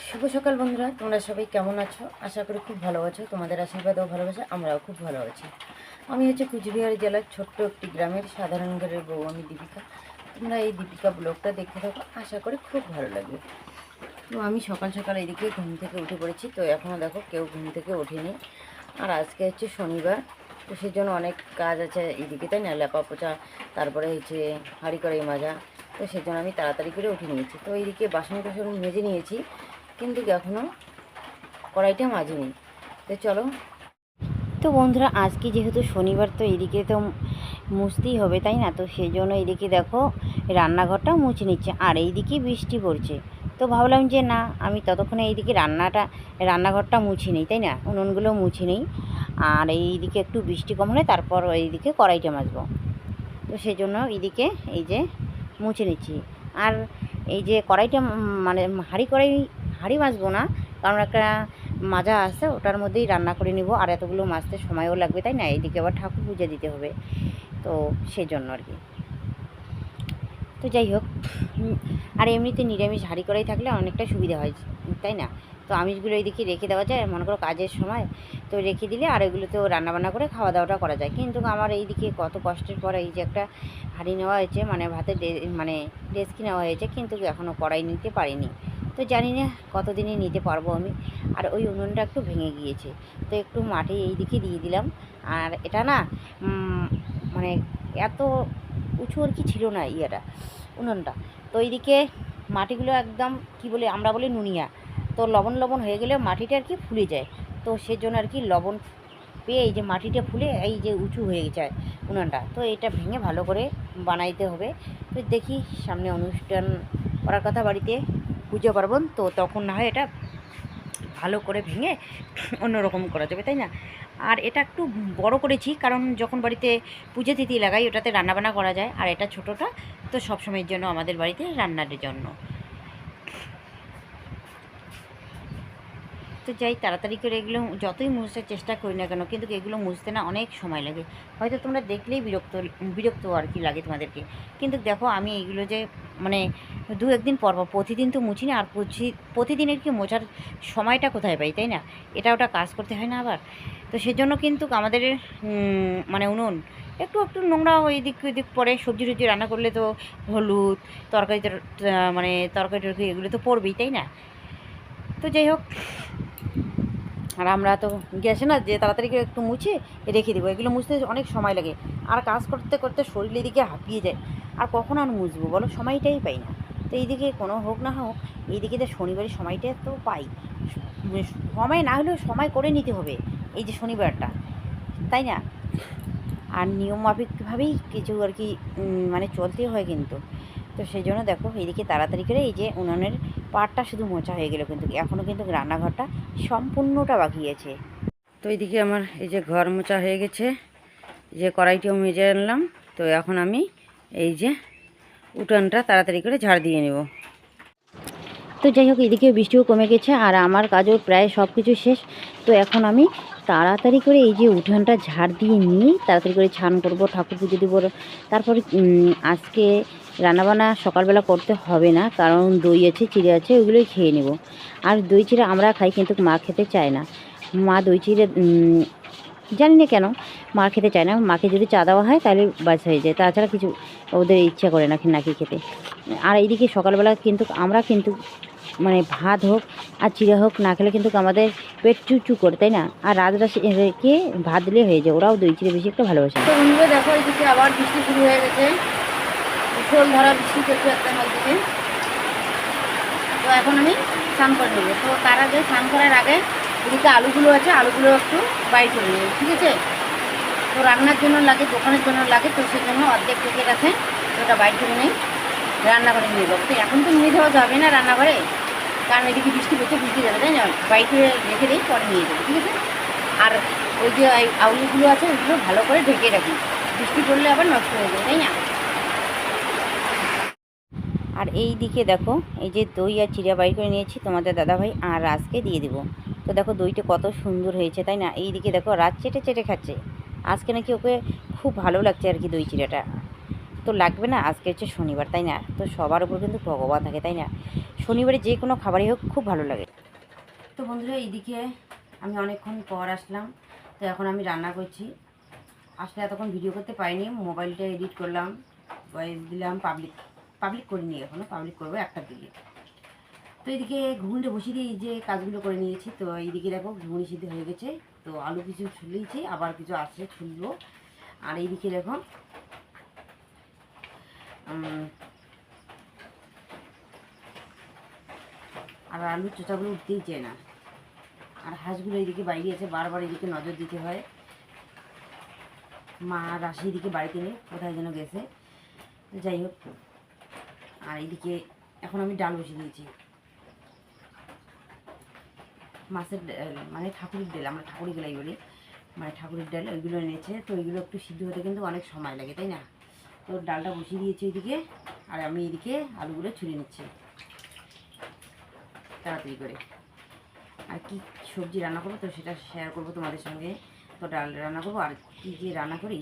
শুভ সকাল বন্ধুরা, তোমরা সবাই কেমন আছো? আশা করি খুব ভালো আছো। তোমাদের আশীর্বাদ ও ভালোবাসা আমরাও খুব ভালো আছি। আমি হচ্ছে কুচবিহার জেলার ছোট্ট একটি গ্রামের সাধারণ ঘরের বউ, আমি দীপিকা। তোমরা এই দীপিকা ব্লগটা দেখতে থাকো, আশা করি খুব ভালো লাগবে। তো আমি সকাল সকাল এদিকে ঘুম থেকে উঠে পড়েছি। তো এখনও দেখো কেউ ঘুম থেকে ওঠেনি। আর আজকে হচ্ছে শনিবার, তো সেই জন্য অনেক কাজ আছে এইদিকে, তাই না? লেপা পোছা, তারপরে হচ্ছে হাঁড়ি কড়াই মাজা। তো সেই জন্য আমি তাড়াতাড়ি করে উঠে নিয়েছি। তো এইদিকে বাসন টাসন মেজে নিয়েছি, কিন্তু এখনও কড়াইটা মাজিনি। তো চলো। তো বন্ধুরা, আজকে যেহেতু শনিবার, তো এদিকে তো মুছতেই হবে, তাই না? তো সেই জন্য এদিকে দেখো রান্নাঘরটা মুছে নিচ্ছে, আর এইদিকে বৃষ্টি পড়ছে। তো ভাবলাম যে না, আমি ততক্ষণে এইদিকে রান্নাঘরটা মুছে নিই, তাই না? উনুনগুলো মুছে নিই, আর এইদিকে একটু বৃষ্টি কম হলে তারপর এইদিকে কড়াইটা মাজবো। তো সেই জন্য এইদিকে এই যে মুছে নিচ্ছি। আর এই যে কড়াইটা মানে হাঁড়ি মাজবো না, কারণ একটা মাজা আছে, ওটার মধ্যেই রান্না করে নিব। আর এতগুলো মাজতে সময়ও লাগবে, তাই না? এইদিকে আবার ঠাকুর পুজো দিতে হবে, তো সেই জন্য আর কি। তো যাই হোক, আর এমনিতে নিরামিষ হাঁড়ি কড়াই থাকলে অনেকটা সুবিধা হয়, তাই না? তো আমিষগুলো এইদিকে রেখে দেওয়া যায়, মনে করো কাজের সময় তো রেখে দিলে আর এগুলোতেও রান্নাবান্না করে খাওয়া দাওয়াটা করা যায়। কিন্তু আমার এইদিকে কত কষ্টের পর এই যে একটা হাঁড়ি নেওয়া হয়েছে, মানে ভাতের মানে ডেস্কি নেওয়া হয়েছে, কিন্তু এখনও কড়াই নিতে পারিনি। তো জানি না কতদিনে নিতে পারবো আমি। আর ওই উনুনটা একটু ভেঙে গিয়েছে, তো একটু মাটি এইদিকে দিয়ে দিলাম। আর এটা না মানে এত উঁচু আর কি ছিল না উনুনটা। তো এইদিকে মাটিগুলো একদম কি বলে, আমরা বলি নুনিয়া। তো লবণ লবণ হয়ে গেলে মাটিটা আর কি ফুলে যায়। তো সেজন্য আর কি লবণ পেয়ে এই যে মাটিটা ফুলে এই যে উঁচু হয়ে যায় উনুনটা। তো এটা ভেঙে ভালো করে বানাইতে হবে। তো দেখি সামনে অনুষ্ঠান করার কথা, বাড়িতে পুজো পার্বণ, তো তখন না হয় এটা ভালো করে ভেঙে অন্যরকম করা যাবে, তাই না? আর এটা একটু বড় করেছি, কারণ যখন বাড়িতে পুজো তিথি লাগাই ওটাতে রান্নাবান্না করা যায়। আর এটা ছোটোটা তো সবসময়ের জন্য আমাদের বাড়িতে রান্নার জন্য। তো যাই তাড়াতাড়ি করে এগুলো যতই মুছতে চেষ্টা করি না কেন, কিন্তু এগুলো মুছতে না অনেক সময় লাগে। হয়তো তোমরা দেখলেই বিরক্ত আর কি লাগে তোমাদেরকে। কিন্তু দেখো আমি এইগুলো যে মানে দু একদিন পর পর, প্রতিদিন তো মুছি না। আর প্রতিদিনের কি মোছার সময়টা কোথায় পাই, তাই না? এটা ওটা কাজ করতে হয় না আবার। তো সেজন্য কিন্তু আমাদের মানে উনুন একটু একটু নোংরা ওই দিক ওই দিক পরে। সবজি টবজি রান্না করলে তো হলুদ, তরকারি মানে তরকারি টরকারি এগুলো তো পড়বেই, তাই না? তো যাই হোক, আর আমরা তো গ্যাসে না যে তাড়াতাড়ি করে একটু মুছে রেখে দেবো। এগুলো মুছতে অনেক সময় লাগে, আর কাজ করতে করতে শরীরের দিকে হাঁপিয়ে যায়। আর কখন আর মুছবো বলো, সময়টাই পাই না। তো এইদিকে কোনো হোক না হোক, এইদিকে তো শনিবারের সময়টা তো পাই। সময় না হলেও সময় করে নিতে হবে এই যে শনিবারটা, তাই না? আর নিয়ম মাফিকভাবেই কিছু আর কি মানে চলতে হয় কিন্তু। তো সেই জন্য দেখো এইদিকে তাড়াতাড়ি করে এই যে উনুনের পাটটা শুধু মোছা হয়ে গেল, কিন্তু এখনও কিন্তু রান্নাঘরটা সম্পূর্ণটা বাকি আছে। তো এইদিকে আমার এই যে ঘর মোছা হয়ে গেছে, যে কড়াইটাও মেজে আনলাম। তো এখন আমি এই যে উঠানটা তাড়াতাড়ি করে ঝাড় দিয়ে নেব। তো যাই হোক, এদিকে বৃষ্টিও কমে গেছে, আর আমার কাজও প্রায় সব কিছু শেষ। তো এখন আমি তাড়াতাড়ি করে এই যে উঠানটা ঝাড় দিয়ে নিয়ে তাড়াতাড়ি করে স্নান করবো, ঠাকুর পুজো দেবো। তারপরে আজকে রান্নাবান্না সকালবেলা করতে হবে না, কারণ দই আছে, চিড়ে আছে, ওইগুলোই খেয়ে নেব। আর দই চিড়ে আমরা খাই, কিন্তু মা খেতে চায় না। মা দই চিড়ে জানি না কেন মা খেতে চায় না। মাকে যদি চা দেওয়া হয় তাহলে বাস হয়ে যায়, তাছাড়া কিছু ওদের ইচ্ছা করে না নাকি খেতে। আর এইদিকে সকালবেলা কিন্তু আমরা কিন্তু মানে ভাত হোক আর চিড়া হোক না খেলে কিন্তু আমাদের পেট চুচু করে, তাই না? আর রাতটা রেখে ভাত দিলে হয়ে যায়। ওরাও দই চিড়ে বেশি একটা ভালোবাসে। তো বন্ধুরা দেখো, এইদিকে আবার বৃষ্টি শুরু হয়ে গেছে, শোল ধরা বৃষ্টি করছে একটা নদীতে। তো এখন আমি স্নান করে নেবো। তো তার আগে, স্নান করার আগে এদিকে আলুগুলো আছে, আলুগুলো একটু বাইর করে নেব, ঠিক আছে? তো রান্নার জন্য লাগে, দোকানের জন্য লাগে, তো সেই জন্য অর্ধেক থেকে গেছে। তো ওটা বাইর করে নেই, রান্নাঘরে নিয়ে যাবো। তো এখন তো নিয়ে যাওয়া যাবে না রান্নাঘরে, কারণ এদিকে বৃষ্টি পড়ছে, ভিজে যাবে, তাই না? বাইরে রেখে দিই, পরে নিয়ে যাবো, ঠিক আছে? আর ওই যে আলুগুলো আছে ওইগুলো ভালো করে ঢেকে রাখি, বৃষ্টি পড়লে আবার নষ্ট হয়ে যায়, তাই না? আর এই দিকে দেখো, এই যে দই আর চিড়া বাইর করে নিয়েছি তোমাদের দাদাভাই আর রাজকে দিয়ে দেবো। তো দেখো দইটা কত সুন্দর হয়েছে, তাই না? এই দিকে দেখো রাজ চেটে চেটে খাচ্ছে। আজকে নাকি ওকে খুব ভালো লাগছে আর কি দই চিড়াটা। তো তো লাগবে না। আজকে হচ্ছে শনিবার, তাই না? তো সবার উপর কিন্তু ভগবান থাকে, তাই না? শনিবারে যে কোনো খাবারই হোক খুব ভালো লাগে। তো বন্ধুরা, এইদিকে আমি অনেকক্ষণ পর আসলাম। তো এখন আমি রান্না করছি। আসলে এতক্ষণ ভিডিও করতে পারিনি, মোবাইলটা এডিট করলাম, ভয়েস দিলাম, পাবলিক করিনি, এখনও পাবলিক করবো একটা দিকে। তো এইদিকে ঘুগনিটা বসিয়ে দিয়ে এই যে কাজগুলো করে নিয়েছি। তো এইদিকে দেখো ঘুগনি সিদ্ধ হয়ে গেছে। তো আলু কিছু ছুলিয়েছি, আবার কিছু আছে ছুলবো। আর এইদিকে দেখো আর আলুর চোচাগুলো উঠতেই চায় না। আর হাঁসগুলো এইদিকে বাইরে আছে, বারবার এদিকে নজর দিতে হয়। মা রাশি এদিকে বাড়িতে নেই, কোথায় যেন গেছে। তো যাই হোক, আর এইদিকে এখন আমি ডাল বসিয়ে দিয়েছি, মাছের মানে ঠাকুরের ডাল, আমরা ঠাকুরের গেলাই বলি, মানে ঠাকুরের ডাল ওইগুলো এনেছে। তো ওইগুলো একটু সিদ্ধ হতে কিন্তু অনেক সময় লাগে, তাই না? তো ডালটা বসিয়ে দিয়েছি এইদিকে, আর আমি এদিকে আলুগুলো ছুলে নিচ্ছি তাড়াতাড়ি করে। আর কি সবজি রান্না করবো তো সেটা শেয়ার করবো তোমাদের সঙ্গে। তো ডাল রান্না করবো, আর কী কী রান্না করি।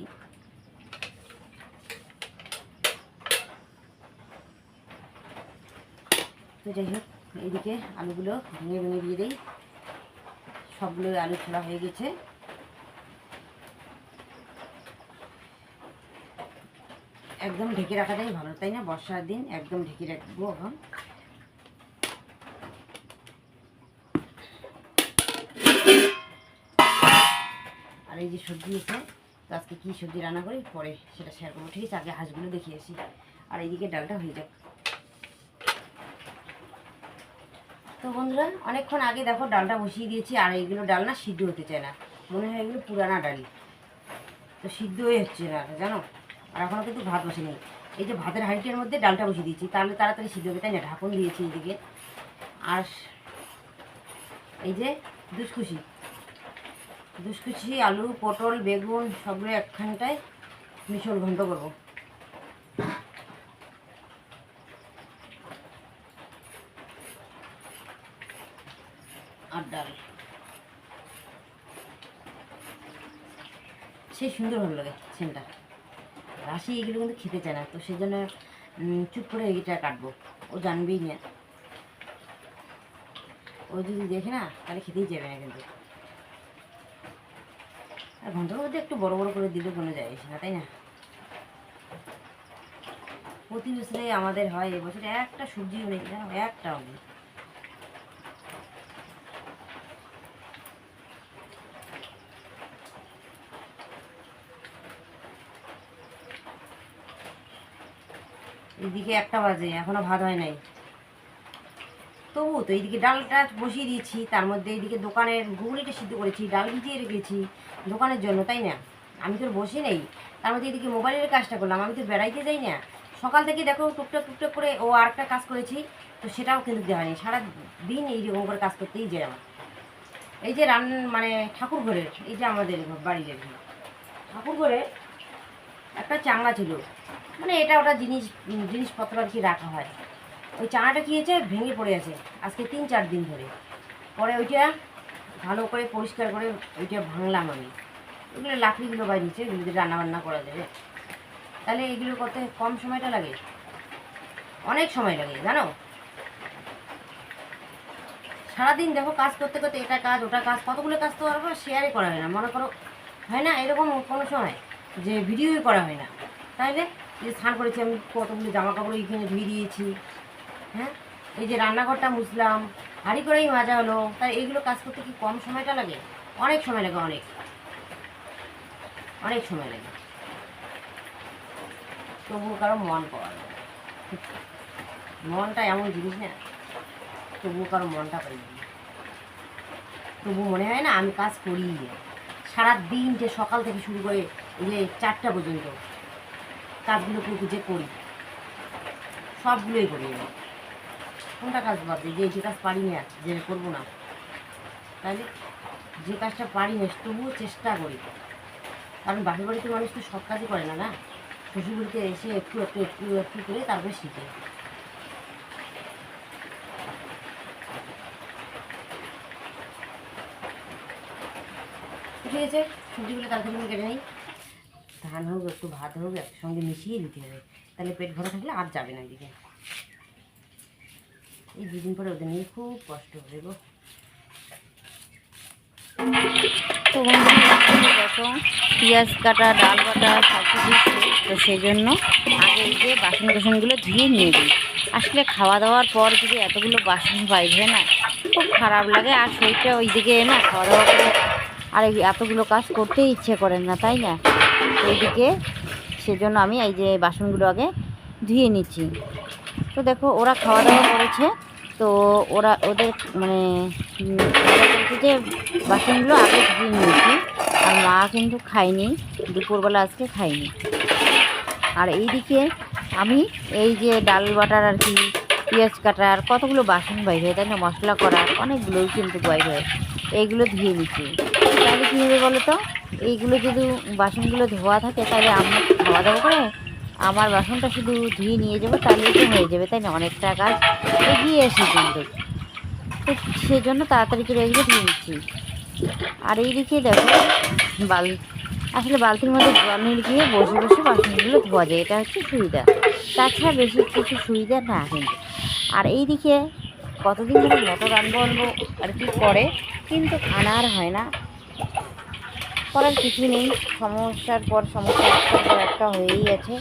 তো যাই হোক, এইদিকে আলুগুলো ভেঙে ভেঙে দিয়ে দিই। সবগুলো আলু ছোলা হয়ে গেছে। একদম ঢেকে রাখাটাই ভালো, তাই না? বর্ষার দিন একদম ঢেকে রাখবো এখন। আর এই যে সবজি আছে, তো আজকে কী সবজি রান্না করি পরে সেটা শেয়ার করবো, ঠিক আছে? আগে হাঁসগুলো দেখিয়েছি, আর এইদিকে ডালটা হয়ে যাক। তো বন্ধুরা, অনেকক্ষণ আগে দেখো ডালটা বসিয়ে দিয়েছি, আর এইগুলো ডাল না সিদ্ধ হতে চায় না, মনে হয় এগুলো পুরানা ডাল। তো সিদ্ধ হয়ে হচ্ছে না, জানো? আর এখনও কিন্তু ভাত বসেনি। এই যে ভাতের হাঁড়িটার মধ্যে ডালটা বসিয়ে দিয়েছি, তাহলে তাড়াতাড়ি সিদ্ধ হবে, তাই না? ঢাকন দিয়েছি এইদিকে। আর এই যে দুসকুচি দুসকুচি আলু, পটল, বেগুন সবগুলো একখানটায় মিশল ঘন্ট করবো। আর ডাল সেই সুন্দর ভালো লাগে সেনটা। রাশি এগুলো কিন্তু খেতে চায় না, তো সেই জন্য চুপ করে এইটা কাটবো। ও জানবেই না, ও যদি দেখে না তাহলে খেতেই যাবে না কিন্তু। আর ঘন্টার মধ্যে একটু বড় বড় করে দিলে কোনো যায় আসে না, তাই না? প্রতি বছরে আমাদের হয়, এবছরে একটা সবজিও নেই, জানো? একটাও নেই। এইদিকে 1টা বাজে, এখনো ভাত হয় নাই। তবু তো এইদিকে ডালটা বসিয়ে দিয়েছি, তার মধ্যে এইদিকে দোকানের ঘুগনিটা সিদ্ধ করেছি, ডাল ভিজিয়ে রেখেছি দোকানের জন্য, তাই না? আমি তো বসে নেই, তার মধ্যে এদিকে মোবাইলের কাজটা করলাম। আমি তো বেড়াইতে যাই না, সকাল থেকে দেখো টুকটাক টুকটাক করে ও আরেকটা কাজ করেছি, তো সেটাও কিন্তু দেওয়া হয়নি। সারা দিন এইরকম করে কাজ করতেই যায় আমার। এই যে মানে ঠাকুর ঘরের, এই যে আমাদের বাড়ির ঠাকুর ঘরে একটা চাঙা ছিল, মানে এটা ওটা জিনিসপত্র আর কি রাখা হয়। ওই চাঙাটা কী হয়েছে, ভেঙে পড়ে আছে আজকে 3-4 দিন ধরে। পরে ওইটা ভালো করে পরিষ্কার করে ওইটা ভাঙলাম আমি। এগুলো লাকড়িগুলো বাইরেছে, এগুলোতে রান্নাবান্না করা যাবে। তাহলে এগুলো করতে কম সময়টা লাগে, অনেক সময় লাগে, জানো? সারাদিন দেখো কাজ করতে করতে এটা কাজ ওটা কাজ, কতগুলো কাজ তো আর শেয়ারই করা হয় না, মনে করো। হয় না এরকম কোনো সময় যে ভিডিওই করা হয় না? তাইলে যে স্নান করেছি আমি, কতগুলো জামা কাপড় এইখানে ধুয়ে দিয়েছি, হ্যাঁ? এই যে রান্নাঘরটা মুছলাম, হাঁড়ি করেই মাজা হলো। তাই এইগুলো কাজ করতে কি কম সময়টা লাগে? অনেক সময় লাগে, অনেক অনেক সময় লাগে। তবুও কারো মন পাওয়া যায় না। মনটা এমন জিনিস না, তবুও কারো মনটা পাই না। তবু মনে হয় না আমি কাজ করি। সারাদিন যে সকাল থেকে শুরু করে এই যে 4টা পর্যন্ত কাজগুলো যে করি, সবগুলোই করি আমি। কোনটা কাজ বাদ দিই? যে কাজ পারি না, যে করবো না, তাহলে যে কাজটা পারি না তবুও চেষ্টা করি। কারণ বাড়ির বাড়িতে মানুষ তো সব কাজই করে না, না? শ্বশুরবাড়িতে এসে একটু একটু একটু একটু করে তারপরে শিখে। ঠিক আছে, সবজিগুলো তারপরে কেটে নিই। ধান হোক একটু ভাত হোক একসঙ্গে মিশিয়ে দিতে হবে। তাহলে পেট ভরা থাকলে আর যাবে না এদিকে। এই দুদিন পরে ওদের নিয়ে খুব কষ্ট হবে গো। তো বন্ধুরা দেখো পেঁয়াজ কাটা, ডাল বাটা সব কিছু, তো সেই জন্য আগে এই যে বাসন টাসনগুলো ধুয়ে নিয়ে দিই। আসলে খাওয়া দাওয়ার পর যদি এতগুলো বাসন বাইরে না, খুব খারাপ লাগে। আর শরীরটা ওইদিকে না খাওয়া দাওয়া করে আর এই এতগুলো কাজ করতেই ইচ্ছে করে না, তাই না? এইদিকে সেজন্য আমি এই যে বাসনগুলো আগে ধুয়ে নিচ্ছি। তো দেখো ওরা খাওয়া দাওয়া করেছে, তো ওদের মানে বলছে যে বাসনগুলো আগে ধুয়ে নিয়েছি। আর মা কিন্তু খায়নি, দুপুরবেলা আজকে খায়নি। আর এইদিকে আমি এই যে ডাল বাটার আর কি, পেঁয়াজ কাটার কতগুলো বাসন বাইর হয়, তাই না? মশলা করার অনেকগুলোই কিন্তু বাইর হয়, এইগুলো ধুয়ে নিচ্ছি। তাহলে কী হবে বলো তো? এইগুলো যদি বাসনগুলো ধোয়া থাকে তাহলে আমরা খাওয়া দাওয়া করে আমার বাসনটা শুধু ধুয়ে নিয়ে যাবো, তাহলেই তো হয়ে যাবে, তাই না? অনেকটা কাজ এগিয়ে আসে কিন্তু। তো সেজন্য তাড়াতাড়ি করে এগুলো ধুয়ে নিচ্ছি। আর এইদিকে দেখো আসলে বালতির মধ্যে জল নিয়ে গিয়ে বসে বসে বাসনগুলো ধোয়া যায়, এটা হচ্ছে সুবিধা। তাছাড়া বেশি কিছু সুবিধা না কিন্তু। আর এইদিকে কতদিন ধরে মোটর আনবো আর কি করে, কিন্তু আনা আর হয় না। করার কিছু নেই, সমস্যার পর সমস্যা একটার পর একটা হয়েই আছে।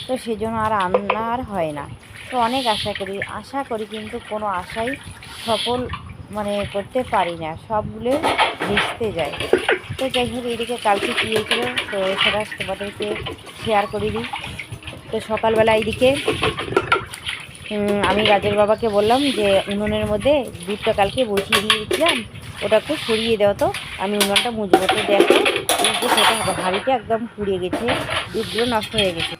তো সেজন্য আর আনা আর হয় না। তো অনেক আশা করি কিন্তু কোনো আশাই সফল মানে করতে পারি না, সবগুলো ভেস্তে যায়। তো যাই হোক, এইদিকে কালকে কী হয়েছিল তো সেটা তোমাদেরকে শেয়ার করে দিই। তো সকালবেলা এইদিকে আমি রাজের বাবাকে বললাম যে উনুনের মধ্যে দুধটা কালকে বসিয়ে দিয়েছিলাম, ওটা একটু সরিয়ে দাও, তো আমি উনুনটা মুছবো। তো দেখো এই যে সেটা হাঁড়িটা একদম পুড়িয়ে গেছে, দুধগুলো নষ্ট হয়ে গেছে।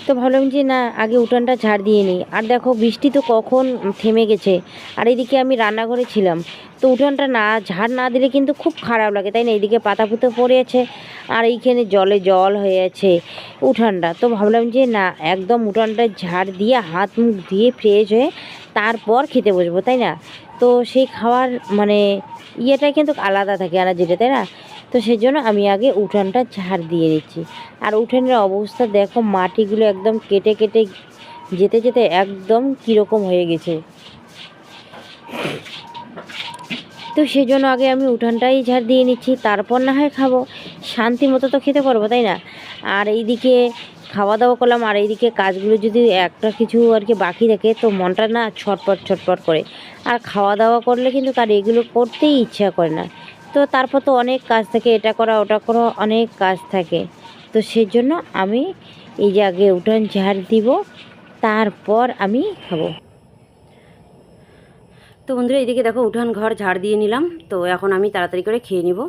তো ভাবলাম যে না, আগে উঠানটা ঝাড় দিয়ে নিই। আর দেখো বৃষ্টি তো কখন থেমে গেছে। আর এইদিকে আমি রান্নাঘরে ছিলাম, তো উঠানটা না ঝাড় না দিলে কিন্তু খুব খারাপ লাগে, তাই না? এইদিকে পাতা পুতো পড়ে আছে, আর এইখানে জলে জল হয়ে আছে উঠানটা। তো ভাবলাম যে না, একদম উঠানটা ঝাড় দিয়ে হাত মুখ দিয়ে ফ্রেশ হয়ে তারপর খেতে বসবো, তাই না? তো সেই খাওয়ার মানে ইয়েটা কিন্তু আলাদা থাকে আর যেটা, তাই না? তো সেই জন্য আমি আগে উঠানটা ঝাড় দিয়ে নিচ্ছি। আর উঠানের অবস্থা দেখো, মাটিগুলো একদম কেটে কেটে যেতে যেতে একদম কীরকম হয়ে গেছে। তো সেই জন্য আগে আমি উঠানটাই ঝাড় দিয়ে নিচ্ছি, তারপর না হয় খাবো, শান্তি মতো তো খেতে পারবো, তাই না? আর এইদিকে খাওয়া দাওয়া করলাম, আর এইদিকে কাজগুলো যদি একটা কিছু আর কি বাকি থাকে তো মনটা না ছটপট ছটপট করে। আর খাওয়া দাওয়া করলে কিন্তু তার এগুলো করতেই ইচ্ছা করে না। তো তারপর তো অনেক কাজ থাকে, এটা করা ওটা করা, অনেক কাজ থাকে। তো সেজন্য আমি এই যে আগে উঠান ঝাড় দিব, তারপর আমি খাবো। তো বন্ধুরা এইদিকে দেখো উঠান ঘর ঝাড় দিয়ে নিলাম, তো এখন আমি তাড়াতাড়ি করে খেয়ে নিব।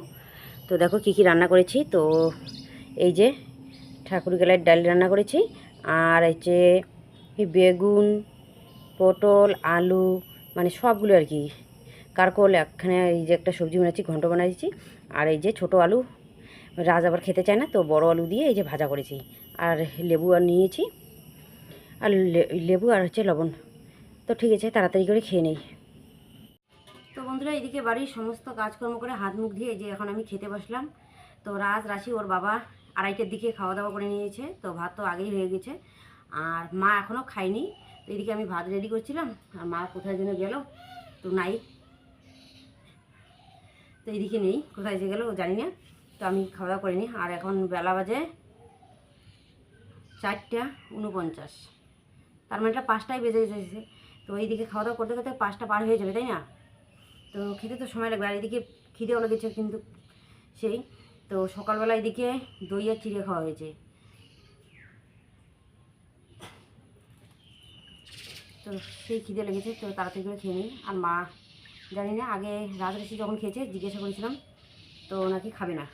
তো দেখো কী কী রান্না করেছি। তো এই যে ঠাকুর গেলার ডাল রান্না করেছি, আর হচ্ছে বেগুন, পটল, আলু, মানে সবগুলো আর কি, কারকোল, একখানে এই যে একটা সবজি বানাচ্ছি, ঘন্ট বানাচ্ছি। আর এই যে ছোটো আলু, রাজ আবার খেতে চায় না, তো বড় আলু দিয়ে এই যে ভাজা করেছি। আর লেবু আর নিয়েছি, আর লেবু আর হচ্ছে লবণ। তো ঠিক আছে, তাড়াতাড়ি করে খেয়ে নেই। তো বন্ধুরা এইদিকে বাড়ির সমস্ত কাজকর্ম করে হাত মুখ দিয়ে যে এখন আমি খেতে বসলাম। তো রাশি ওর বাবা 2:30টার দিকে খাওয়া দাওয়া করে নিয়েছে, তো ভাত তো আগেই হয়ে গেছে। আর মা এখনও খায়নি। তো এদিকে আমি ভাত রেডি করছিলাম, আর মা কোথায় যেন গেল, তো নাই, তো এইদিকে নেই, কোথায় যে গেল জানি না। তো আমি খাওয়া দাওয়া করিনি। আর এখন বেলা বাজে 4:49, তার মানে এটা 5টায় বেজে এসেছে। তো এইদিকে খাওয়া দাওয়া করতে করতে 5টা পার হয়ে যাবে, তাই না? তো খেতে তো সময় লাগবে। আর এদিকে খিদেও লেগেছে কিন্তু সেই। তো সকালবেলা এদিকে দই আর চিড়ে খাওয়া হয়েছে। তো সেই খিদে লেগেছে, তো তাড়াতাড়ি করে খেয়ে নিই। আর মা জানি না, আগে রাজরাশি যখন খেয়েছে জিজ্ঞাসা করেছিলাম, তো নাকি খাবে না।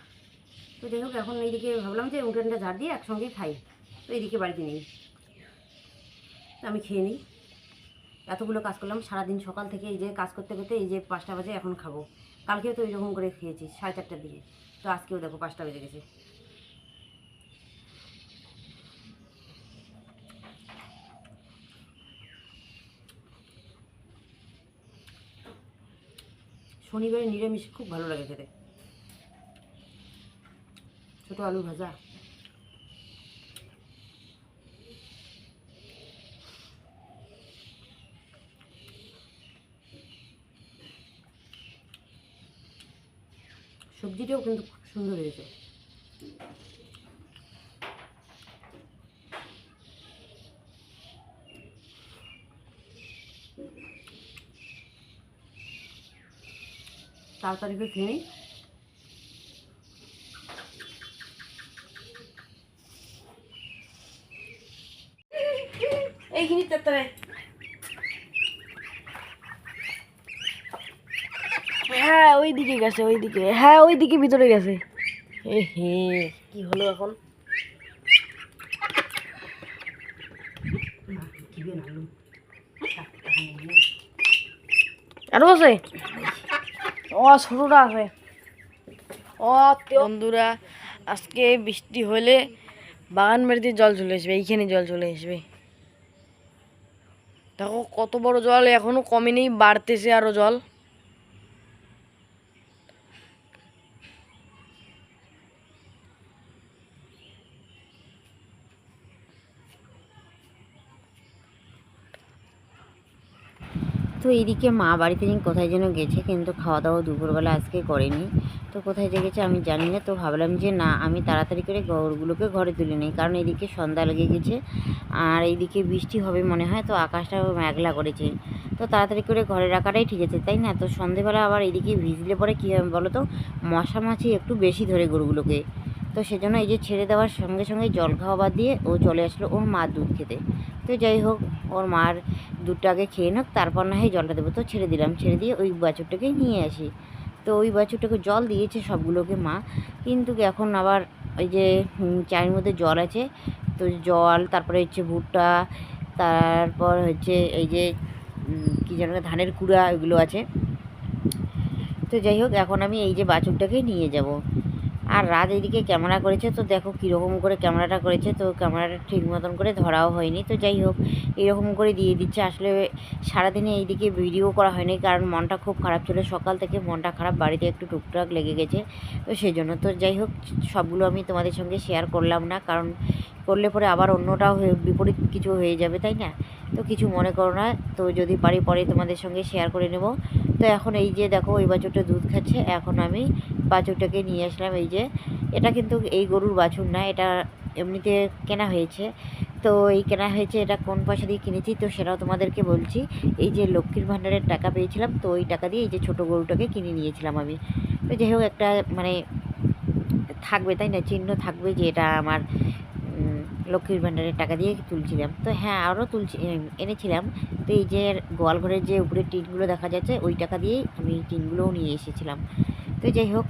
তো যাই হোক, এখন এইদিকে ভাবলাম যে উঠানটা ঝাড় দিয়ে একসঙ্গে খাই। তো এইদিকে বাড়িতে নেই, তো আমি খেয়ে নিই। এতগুলো কাজ করলাম সারাদিন, সকাল থেকে এই যে কাজ করতে করতে এই যে 5টা বাজে, এখন খাবো। কালকেও তো এইরকম করে খেয়েছি 4:30টার দিকে, তো আজকেও দেখো 5টা বেজে গেছে। শনিবারে নিরামিষ খুব ভালো লাগে খেতে। ছোটো আলু ভাজা, সবজিটাও কিন্তু খুব সুন্দর হয়েছে। তাড়াতাড়ি করে খেয়ে নিই। এইখানে তাড়াতাড়ি। হ্যাঁ ওইদিকে গেছে, ওইদিকে, হ্যাঁ ওইদিকে ভিতরে গেছে। এ হে, কি হলো এখন? আরো আছে, ও ছোটটা আছে। ও বন্ধুরা, আজকে বৃষ্টি হলে বাগান বাড়িতে জল চলে আসবে, এইখানে জল চলে আসবে। দেখো কত বড় জল, এখনো কমেনি, বাড়তেছে আরো জল। তো এইদিকে মা বাড়িতে যেন কোথায় যেন গেছে, কিন্তু খাওয়া দাওয়া দুপুরবেলা আজকে করেনি। তো কোথায় যে গেছে আমি জানি না। তো ভাবলাম যে না, আমি তাড়াতাড়ি করে গরুগুলোকে ঘরে তুলে নিই, কারণ এইদিকে সন্ধ্যা লেগে গেছে আর এইদিকে বৃষ্টি হবে মনে হয়। তো আকাশটা মেঘলা করেছে, তো তাড়াতাড়ি করে ঘরে রাখাটাই ঠিক আছে, তাই না? তো সন্ধেবেলা আবার এইদিকে ভিজলে পরে কী হবে বলো তো, মশা মাছি একটু বেশি ধরে গরুগুলোকে। তো সেজন্য এই যে ছেড়ে দেওয়ার সঙ্গে সঙ্গে জল খাওয়া বাদ দিয়ে ও চলে আসলো ওর মার দুধ খেতে। তো যাই হোক, ওর মার দুধটা আগে খেয়ে নোক, তারপর না হয় জলটা দেবো। তো ছেড়ে দিলাম, ছেড়ে দিয়ে ওই বাছুরটাকে নিয়ে আসি। তো ওই বাছুরটাকে জল দিয়েছে সবগুলোকে মা, কিন্তু এখন আবার ওই যে চায়ের মধ্যে জল আছে, তো জল, তারপরে হচ্ছে ভুট্টা, তারপর হচ্ছে এই যে কী যেন ধানের কুড়া, এগুলো আছে। তো যাই হোক, এখন আমি এই যে বাছুরটাকে নিয়ে যাব। আর রাত এইদিকে ক্যামেরা করেছে, তো দেখো কীরকম করে ক্যামেরাটা করেছে। তো ক্যামেরাটা ঠিক মতন করে ধরাও হয়নি। তো যাই হোক, এরকম করে দিয়ে দিচ্ছে। আসলে সারাদিনে এইদিকে ভিডিও করা হয়নি, কারণ মনটা খুব খারাপ ছিল, সকাল থেকে মনটা খারাপ, বাড়িতে একটু টুকটাক লেগে গেছে। তো সেই জন্য তো যাই হোক, সবগুলো আমি তোমাদের সঙ্গে শেয়ার করলাম না, কারণ করলে পরে আবার অন্যটাও বিপরীত কিছু হয়ে যাবে, তাই না? তো কিছু মনে করো না। তো যদি পারি পরে তোমাদের সঙ্গে শেয়ার করে নেব। তো এখন এই যে দেখো, ওই বাছুরটা দুধ খাচ্ছে। এখন আমি বাছুরটাকে নিয়ে আসলাম। এই যে, এটা কিন্তু এই গরুর বাছুর না, এটা এমনিতে কেনা হয়েছে। তো এই কেনা হয়েছে, এটা কোন পয়সা দিয়ে কিনেছি তো সেটাও তোমাদেরকে বলছি। এই যে লক্ষ্মীর ভাণ্ডারের টাকা পেয়েছিলাম, তো ওই টাকা দিয়ে এই যে ছোটো গরুটাকে কিনে নিয়েছিলাম আমি। তো যাই হোক, একটা মানে থাকবে, তাই না, চিহ্ন থাকবে যে এটা আমার লক্ষ্মীর ভাণ্ডারের টাকা দিয়ে তুলছিলাম। তো হ্যাঁ, আরও এনেছিলাম। তো এই যে গোয়ালঘরের যে উপরে টিনগুলো দেখা যাচ্ছে, ওই টাকা দিয়েই আমি টিনগুলোও নিয়ে এসেছিলাম। তো যাই হোক,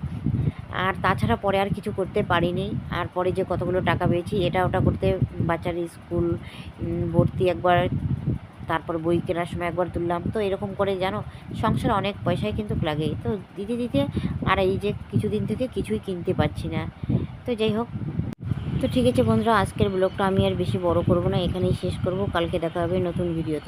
আর তাছাড়া পরে আর কিছু করতে পারিনি। আর পরে যে কতগুলো টাকা পেয়েছি, এটা ওটা করতে, বাচ্চার স্কুল ভর্তি একবার, তারপর বই কেনার সময় একবার তুললাম। তো এরকম করে জানো, সংসারে অনেক পয়সাই কিন্তু লাগে। তো দিতে দিতে আর এই যে কিছুদিন থেকে কিছুই কিনতে পারছি না। তো যাই হোক, তো ঠিক আছে বন্ধুরা, আজকের ব্লগটা আমি আর বেশি বড় করব না, এখানেই শেষ করব। কালকে দেখা হবে নতুন ভিডিওতে।